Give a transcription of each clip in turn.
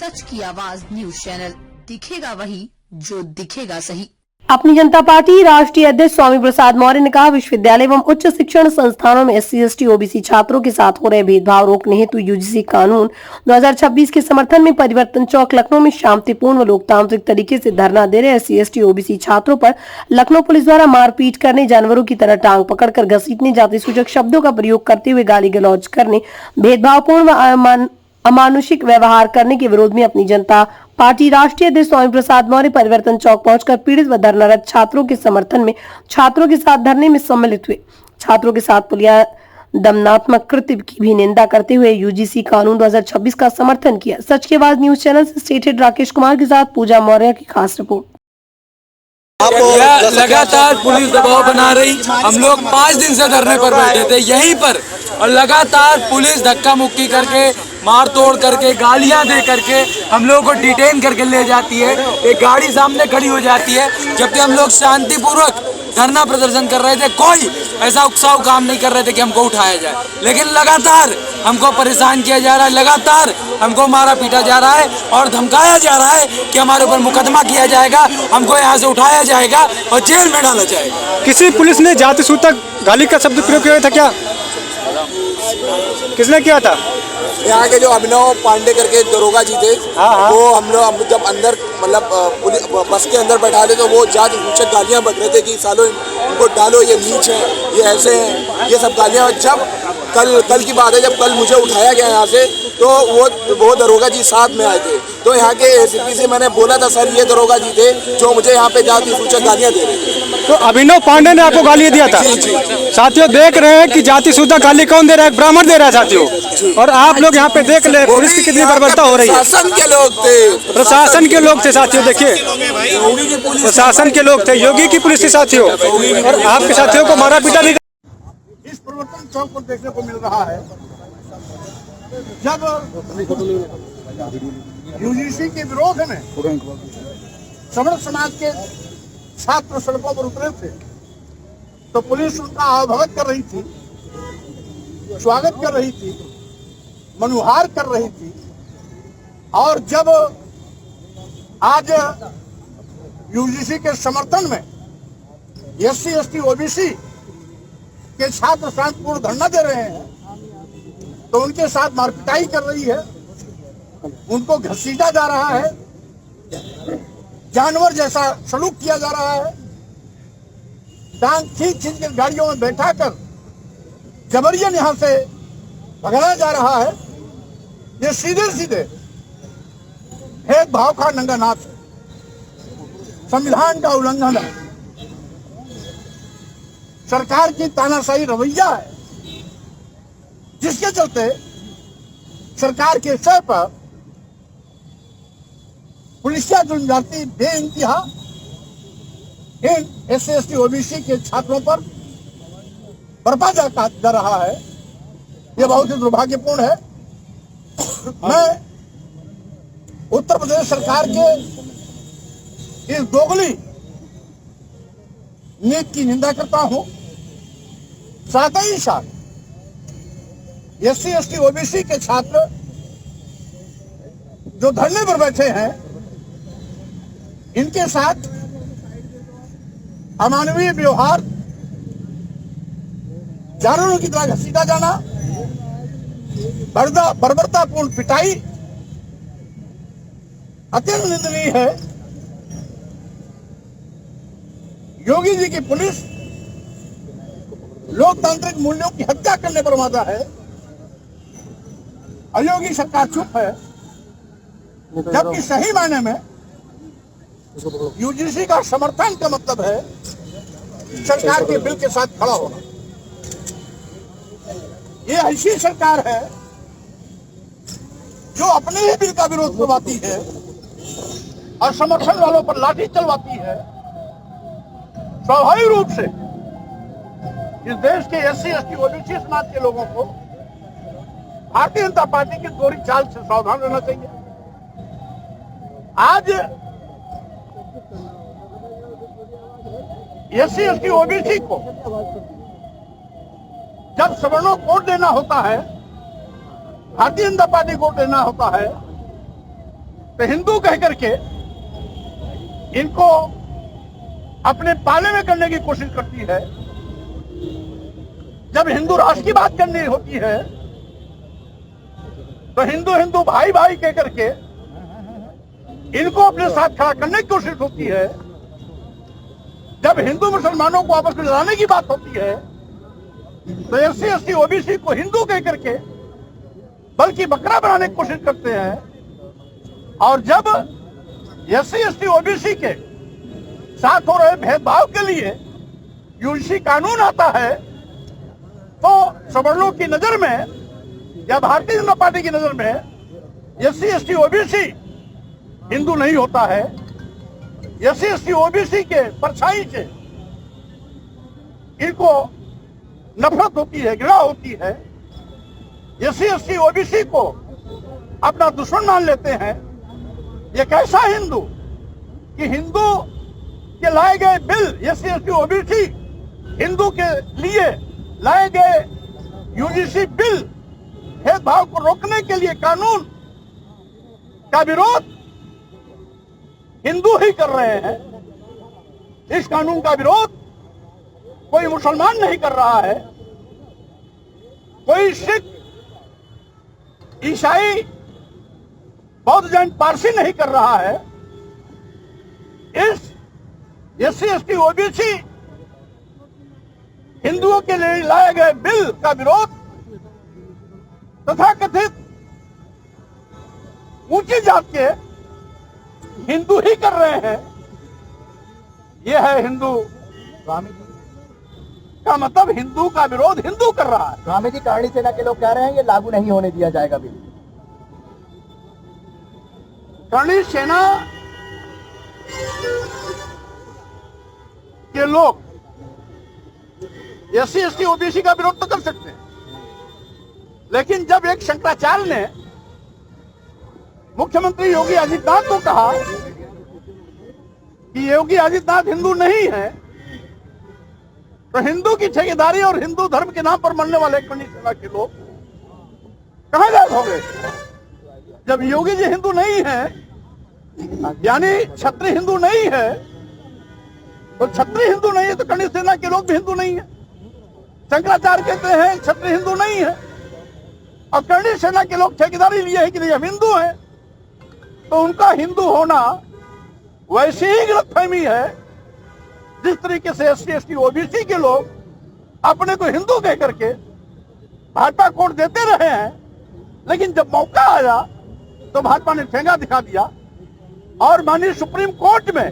सच की आवाज news channel, दिखेगा वही जो दिखेगा सही। अपनी जनता पार्टी राष्ट्रीय अध्यक्ष स्वामी प्रसाद मौर्य ने कहा, विश्वविद्यालय एवं उच्च शिक्षण संस्थानों में SC, ST, OBC छात्रों के साथ हो रहे भेदभाव रोकने हेतु UGC कानून 2026 के समर्थन में परिवर्तन चौक लखनऊ में शांतिपूर्ण व लोकतांत्रिक तरीके से धरना दे रहे SC, ST, OBC छात्रों पर लखनऊ पुलिस द्वारा मारपीट करने, जानवरों की तरह टांग पकड़कर घसीटने, जाति सूचक शब्दों का प्रयोग करते हुए गाली गलौज करने, भेदभावपूर्ण व अमानुषिक व्यवहार करने के विरोध में अपनी जनता पार्टी राष्ट्रीय अध्यक्ष स्वामी प्रसाद मौर्य परिवर्तन चौक पहुंचकर पीड़ित व धरनारत छात्रों के समर्थन में छात्रों के साथ धरने में सम्मिलित हुए। छात्रों के साथ पुलिया दमनात्मक कृत्य की भी निंदा करते हुए UGC कानून 2026 का समर्थन किया। सच की आवाज न्यूज चैनल से स्टेट हेड राकेश कुमार के साथ पूजा मौर्य की खास रिपोर्ट। लगातार पुलिस दबाव बना रही, हम लोग 5 दिन से धरने पर बैठे थे यहीं पर, और लगातार पुलिस धक्का मुक्की करके, मार तोड़ करके, गालियां दे करके हम लोगों को डिटेन करके ले जाती है। एक गाड़ी सामने खड़ी हो जाती है, जबकि हम लोग शांतिपूर्वक धरना प्रदर्शन कर रहे थे। कोई ऐसा उकसाव काम नहीं कर रहे थे कि हमको उठाया जाए, लेकिन लगातार हमको परेशान किया जा रहा है, लगातार हमको मारा पीटा जा रहा है और धमकाया जा रहा है कि हमारे ऊपर मुकदमा किया जाएगा, हमको यहाँ से उठाया जाएगा और जेल में डाला जाएगा। किसी पुलिस ने जाति सूचक गाली का शब्द प्रयोग किया था क्या? किसने किया था? यहाँ के जो अभिनव पांडे करके दरोगा जी थे, वो हम लोग जब अंदर मतलब बस के अंदर बैठा ले तो वो जाति सूचक गालियाँ बक रहे थे कि सालों इनको डालो, ये नीच है, ये ऐसे हैं, ये सब गालियाँ। जब कल की बात है, जब कल मुझे उठाया गया यहाँ से, तो वो दरोगा जी साथ में आए थे। तो यहाँ के ACP से मैंने बोला था, सर ये दरोगा जी थे जो मुझे यहाँ पे जाति सूचक गालियाँ दे रहे थे। तो अभिनव पांडे ने आपको गाली दिया था? साथियों देख रहे हैं कि जाति सूचक गाली कौन दे रहा है? ब्राह्मण दे रहा है साथियों। और आप लोग यहाँ पे देख ले पुलिस की कितनी बर्बरता हो रही है। प्रशासन के लोग थे, प्रशासन के लोग थे साथियों। देखिए प्रशासन के लोग थे, योगी की पुलिस थी साथियों, और आपके साथियों को मारा पीटा भी। इस परिवर्तन चौक पर देखने को मिल रहा है, जब UGC के विरोध में सवर्ण समाज के छात्र सड़कों पर उतरे थे, तो पुलिस उनका आवभगत कर रही थी, स्वागत कर रही थी, मनुहार कर रही थी। और जब आज UGC के समर्थन में SC, ST, OBC के छात्र शांतिपूर्ण धरना दे रहे हैं, तो उनके साथ मारपिटाई कर रही है, उनको घसीटा जा रहा है, जानवर जैसा सलूक किया जा रहा है, टांग खींच खींच कर गाड़ियों में बैठा कर जबरियन यहां से भगाया जा रहा है। ये सीधे सीधे भेदभाव का नंगा नाच है, संविधान का उल्लंघन है, सरकार की तानाशाही रवैया है, जिसके चलते सरकार के स्तर पर पुलिसिया जनजाति बेइंतहा इन SC, ST, OBC के छात्रों पर बरपा जा रहा है। यह बहुत ही दुर्भाग्यपूर्ण है। मैं उत्तर प्रदेश सरकार के इस दोगली नीति की निंदा करता हूं। साथ ही साथ SC, ST, OBC के छात्र जो धरने पर बैठे हैं, इनके साथ अमानवीय व्यवहार, जानवरों की तरह घसीटा जाना, बर्बरतापूर्ण पिटाई अत्यंत निंदनीय है। योगी जी की पुलिस लोकतांत्रिक मूल्यों की हत्या करने पर मादा है, अयोगी सरकार चुप है, जबकि सही मायने में UGC का समर्थन का मतलब है सरकार के बिल के साथ खड़ा होना। ये ऐसी सरकार है जो अपने ही बिल का विरोध करवाती है और समर्थन वालों पर लाठी चलवाती है। स्वाभाविक रूप से इस देश के SC, ST, OBC समाज के लोगों को भारतीय जनता पार्टी की दोहरी चाल से सावधान रहना चाहिए। आज SC, ST, OBC को जब सवर्णों को वोट देना होता है, भारतीय जनता पार्टी को वोट देना होता है, तो हिंदू कह करके इनको अपने पाले में करने की कोशिश करती है। जब हिंदू राष्ट्र की बात करनी होती है तो हिंदू हिंदू भाई भाई कह करके इनको अपने साथ खड़ा करने की कोशिश होती है। जब हिंदू मुसलमानों को आपस में लड़ाने की बात होती है तो एससी एसटी ओबीसी को हिंदू कह करके बल्कि बकरा बनाने की कोशिश करते हैं। और जब एससी एसटी ओबीसी के साथ हो रहे भेदभाव के लिए यूजीसी कानून आता है तो सवर्णों की नजर में या भारतीय जनता पार्टी की नजर में एससी एसटी ओबीसी हिंदू नहीं होता है। एससी एसटी ओबीसी के परछाई से इनको नफरत होती है, घृणा होती है। एससी एसटी ओबीसी को अपना दुश्मन मान लेते हैं। ये कैसा हिंदू कि हिंदू के लाए गए bill SC ST OBC Hindu के लिए लाए गए यूजीसी बिल भेदभाव को रोकने के लिए कानून का विरोध हिंदू ही कर रहे हैं। इस कानून का विरोध कोई मुसलमान नहीं कर रहा है, कोई सिख, ईसाई, बौद्ध, जैन, पारसी नहीं कर रहा है। इस एससी एसटी ओबीसी हिंदुओं के लिए लाए गए बिल का विरोध तथा कथित ऊंची जात के हिंदू ही कर रहे हैं। यह है हिंदू का मतलब, हिंदू का विरोध हिंदू कर रहा है। स्वामी जी, करणी सेना के लोग कह रहे हैं ये लागू नहीं होने दिया जाएगा बिल। करणी सेना के लोग एससी एसटी ओबीसी का विरोध तो कर सकते हैं, लेकिन जब एक शंकराचार्य ने मुख्यमंत्री योगी आदित्यनाथ को कहा कि योगी आदित्यनाथ हिंदू नहीं है, तो हिंदू की ठेकेदारी और हिंदू धर्म के नाम पर मरने वाले करणी सेना के लोग कहां गायब हो गए? जब योगी जी हिंदू नहीं है, यानी क्षत्रिय हिंदू नहीं है, तो क्षत्रिय हिंदू नहीं है तो करणी सेना के लोग भी हिंदू नहीं है। शंकराचार्य कहते हैं क्षत्रिय हिंदू नहीं है और करणी सेना के लोग ठेकेदारी लिए है कि नहीं हम हिंदू हैं, तो उनका हिंदू होना वैसी ही गलतफहमी है जिस तरीके से एससी एसटी ओबीसी के लोग अपने को हिंदू कह करके भाजपा को वोट देते रहे हैं। लेकिन जब मौका आया तो भाजपा ने ठेंगा दिखा दिया और माननीय सुप्रीम कोर्ट में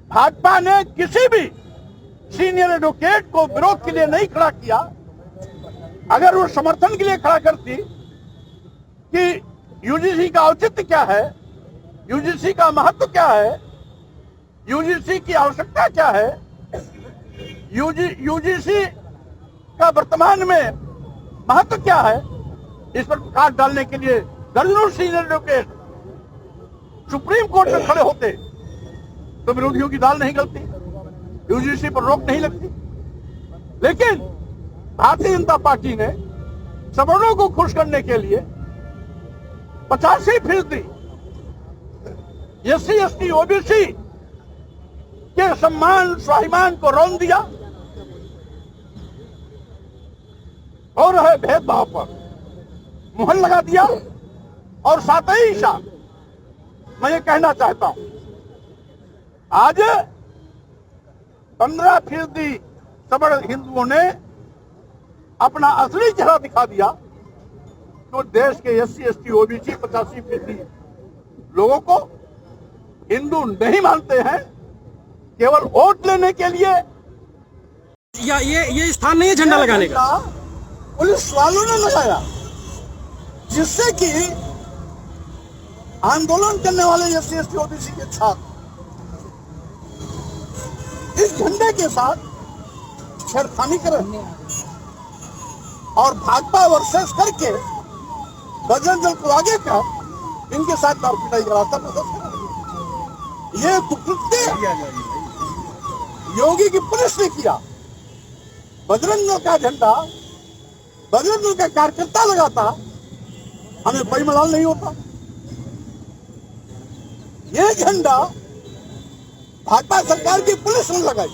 भाजपा ने किसी भी सीनियर एडवोकेट को विरोध के लिए नहीं खड़ा किया। अगर वो समर्थन के लिए खड़ा करती कि यूजीसी का औचित्य क्या है, यूजीसी का महत्व क्या है, यूजीसी की आवश्यकता क्या है, यूजीसी का वर्तमान में महत्व क्या है, इस पर प्रकाश डालने के लिए दर्जनों सीनियर एडवोकेट सुप्रीम कोर्ट में खड़े होते तो विरोधियों की दाल नहीं गलती, यूजीसी पर रोक नहीं लगती। लेकिन भारतीय जनता पार्टी ने सवर्णों को खुश करने के लिए 85% एससी एसटी ओबीसी के सम्मान स्वाभिमान को रौंद दिया और है भेदभाव पर मुहर लगा दिया। और साथ ही साथ मैं ये कहना चाहता हूं, आज 15% सवर्ण हिंदुओं ने अपना असली चेहरा दिखा दिया। तो देश के एससी एसटी ओबीसी 85% लोगों को हिंदू नहीं मानते हैं, केवल वोट लेने के लिए। या ये स्थान नहीं है झंडा लगाने का। पुलिस वालों ने लगाया जिससे कि आंदोलन करने वाले एससी एसटी ओबीसी के छात्र इस झंडे के साथ छेड़खानी कर रहे हैं और भाजपा वर्सेस करके बजरंग दल को आगे कर इनके साथ मारपीटाई का रास्ता प्रदर्शन कर रही है। ये कुकृत्य योगी की पुलिस ने किया। बजरंग दल का झंडा, बजरंग दल का कार्यकर्ता लगाता, हमें कोई मलाल नहीं होता। ये झंडा भाजपा सरकार की पुलिस ने लगाई,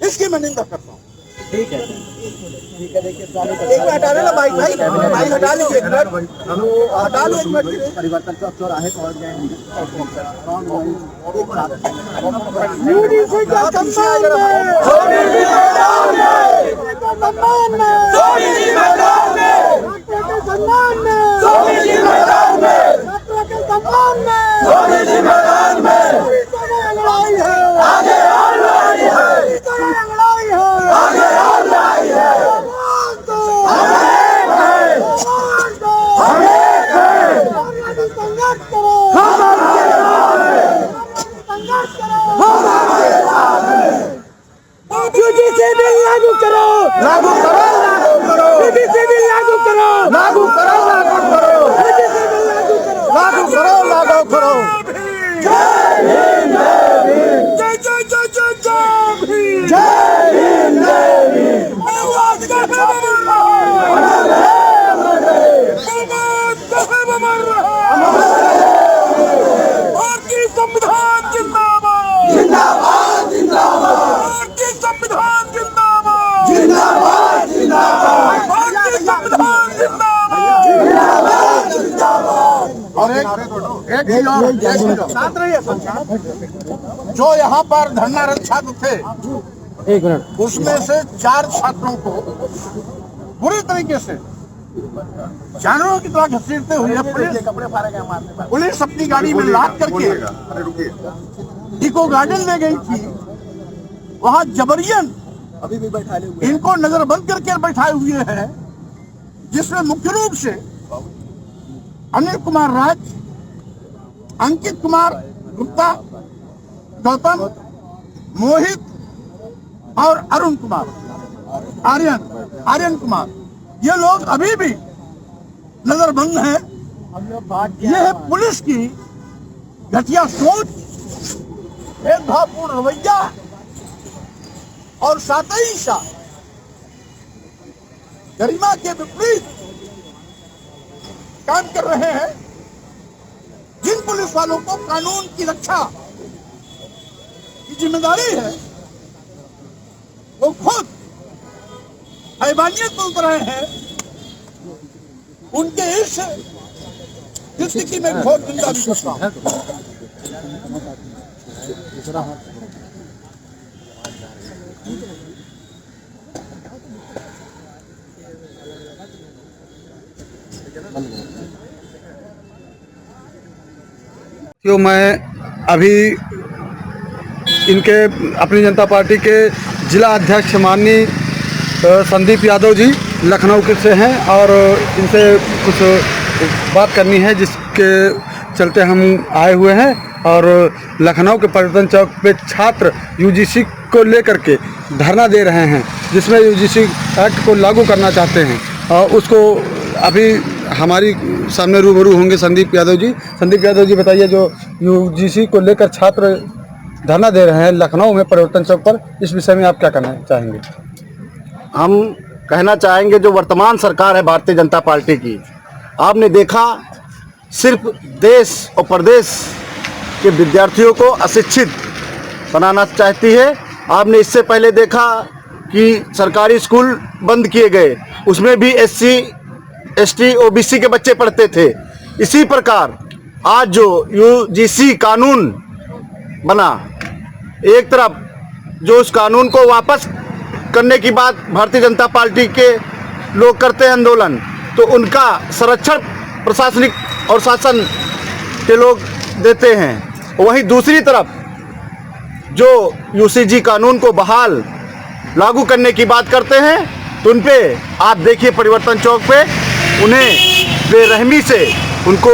इसकी मैं निंदा करता हूँ। ठीक है देखिए एक मिनट हटा लेना भाई हटा लीजिए एक मिनट हटा लो एक मिनट। परिवर्तन चौक चौराहे पहुंच गए जो यहाँ पर धरनारत छात्र थे, उसमें से 4 छात्रों को बुरी तरीके से जानवरों की तरह घसीटते हुए पुलिस अपनी गाड़ी में लाद करके इको गार्डन ले गई थी। वहाँ जबरियन अभी भी बैठा हुए इनको नजर बंद करके बैठाए हुए हैं, जिसमें मुख्य रूप से अनिल कुमार राज, अंकित कुमार गुप्ता, गौतम, मोहित और अरुण कुमार, आर्यन कुमार, ये लोग अभी भी नजरबंद हैं। यह है पुलिस की घटिया सोच, भेदभावपूर्ण रवैया और साथ ही साथ गरिमा के विपरीत काम कर रहे हैं। जिन पुलिस वालों को कानून की रक्षा की जिम्मेदारी है, वो खुद हैवानियत में उतर रहे हैं। उनके इस स्थिति में घोर निंदा भी करता हूं। तो मैं अभी इनके अपनी जनता पार्टी के जिला अध्यक्ष माननीय संदीप यादव जी लखनऊ के से हैं और इनसे कुछ बात करनी है, जिसके चलते हम आए हुए हैं। और लखनऊ के परिवर्तन चौक पे छात्र यूजीसी को लेकर के धरना दे रहे हैं, जिसमें यूजीसी एक्ट को लागू करना चाहते हैं। और उसको अभी हमारी सामने रूबरू होंगे संदीप यादव जी। संदीप यादव जी बताइए, जो यूजीसी को लेकर छात्र धरना दे रहे हैं लखनऊ में परिवर्तन चौक पर, इस विषय में आप क्या कहना चाहेंगे? हम कहना चाहेंगे, जो वर्तमान सरकार है भारतीय जनता पार्टी की, आपने देखा सिर्फ देश और प्रदेश के विद्यार्थियों को अशिक्षित बनाना चाहती है। आपने इससे पहले देखा कि सरकारी स्कूल बंद किए गए, उसमें भी SC ST OBC के बच्चे पढ़ते थे। इसी प्रकार आज जो UGC कानून बना, एक तरफ जो उस कानून को वापस करने की बात भारतीय जनता पार्टी के लोग करते हैं आंदोलन, तो उनका संरक्षण प्रशासनिक और शासन के लोग देते हैं। वहीं दूसरी तरफ जो UCG कानून को बहाल लागू करने की बात करते हैं, तो उन पे आप देखिए परिवर्तन चौक पे उन्हें बेरहमी से उनको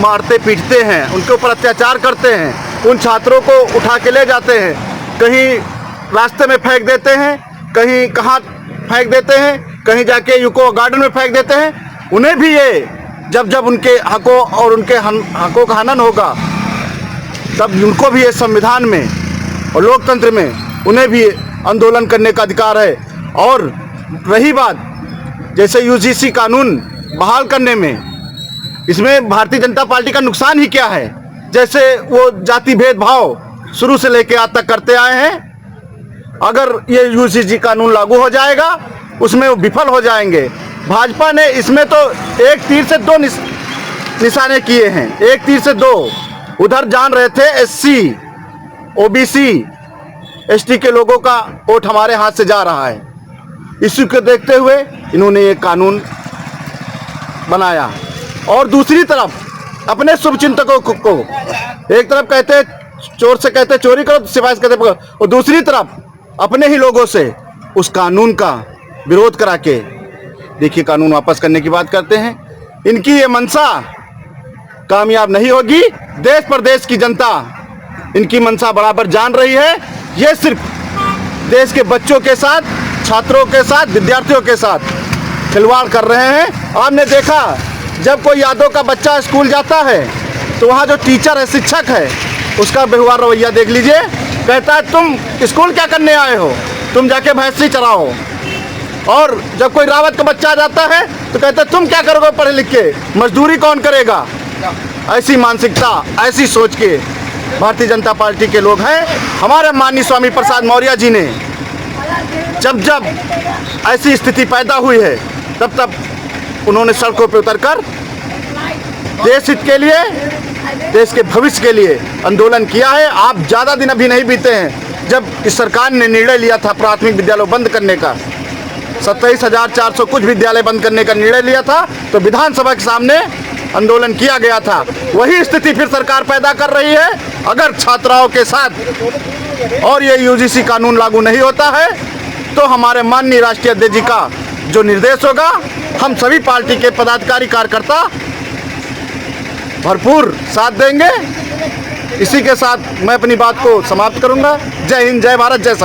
मारते पीटते हैं, उनके ऊपर अत्याचार करते हैं। उन छात्रों को उठा के ले जाते हैं, कहीं रास्ते में फेंक देते हैं, कहीं कहाँ फेंक देते हैं, कहीं जाके यूको गार्डन में फेंक देते हैं। उन्हें भी ये जब उनके हकों और उनके हकों का हनन होगा, तब उनको भी ये संविधान में और लोकतंत्र में उन्हें भी आंदोलन करने का अधिकार है। और रही बात जैसे UGC कानून बहाल करने में, इसमें भारतीय जनता पार्टी का नुकसान ही क्या है? जैसे वो जाति भेदभाव शुरू से लेके आज तक करते आए हैं, अगर ये यूसीसी कानून लागू हो जाएगा उसमें वो विफल हो जाएंगे। भाजपा ने इसमें तो एक तीर से दो निशाने किए हैं, एक तीर से दो। उधर जान रहे थे एससी, ओबीसी, एसटी के लोगों का वोट हमारे हाथ से जा रहा है। इसी को देखते हुए इन्होंने ये कानून बनाया। और दूसरी तरफ अपने शुभचिंतकों को एक तरफ कहते चोर से कहते चोरी करो, सिपाही से कहते पकड़ो, और दूसरी तरफ अपने ही लोगों से उस कानून का विरोध करा के देखिए कानून वापस करने की बात करते हैं। इनकी ये मंशा कामयाब नहीं होगी। देश प्रदेश की जनता इनकी मंशा बराबर जान रही है। ये सिर्फ देश के बच्चों के साथ, छात्रों के साथ, विद्यार्थियों के साथ खिलवाड़ कर रहे हैं। आपने देखा जब कोई यादव का बच्चा स्कूल जाता है तो वहाँ जो टीचर है, शिक्षक है, उसका व्यवहार रवैया देख लीजिए। कहता है तुम स्कूल क्या करने आए हो, तुम जाके भैंसी चराओ। और जब कोई रावत का बच्चा जाता है तो कहता है तुम क्या करोगे पढ़े लिख के, मजदूरी कौन करेगा। ऐसी मानसिकता, ऐसी सोच के भारतीय जनता पार्टी के लोग हैं। हमारे माननीय स्वामी प्रसाद मौर्य जी ने जब जब ऐसी स्थिति पैदा हुई है तब तब उन्होंने सड़कों पर उतरकर देश हित के लिए, देश के भविष्य के लिए आंदोलन किया है। आप ज़्यादा दिन अभी नहीं बीते हैं जब इस सरकार ने निर्णय लिया था प्राथमिक विद्यालय बंद करने का, 27,400 कुछ विद्यालय बंद करने का निर्णय लिया था, तो विधानसभा के सामने आंदोलन किया गया था। वही स्थिति फिर सरकार पैदा कर रही है। अगर छात्राओं के साथ और ये यूजीसी कानून लागू नहीं होता है तो हमारे माननीय राष्ट्रीय अध्यक्ष जी का जो निर्देश होगा, हम सभी पार्टी के पदाधिकारी कार्यकर्ता भरपूर साथ देंगे। इसी के साथ मैं अपनी बात को समाप्त करूंगा। जय हिंद, जय भारत, जय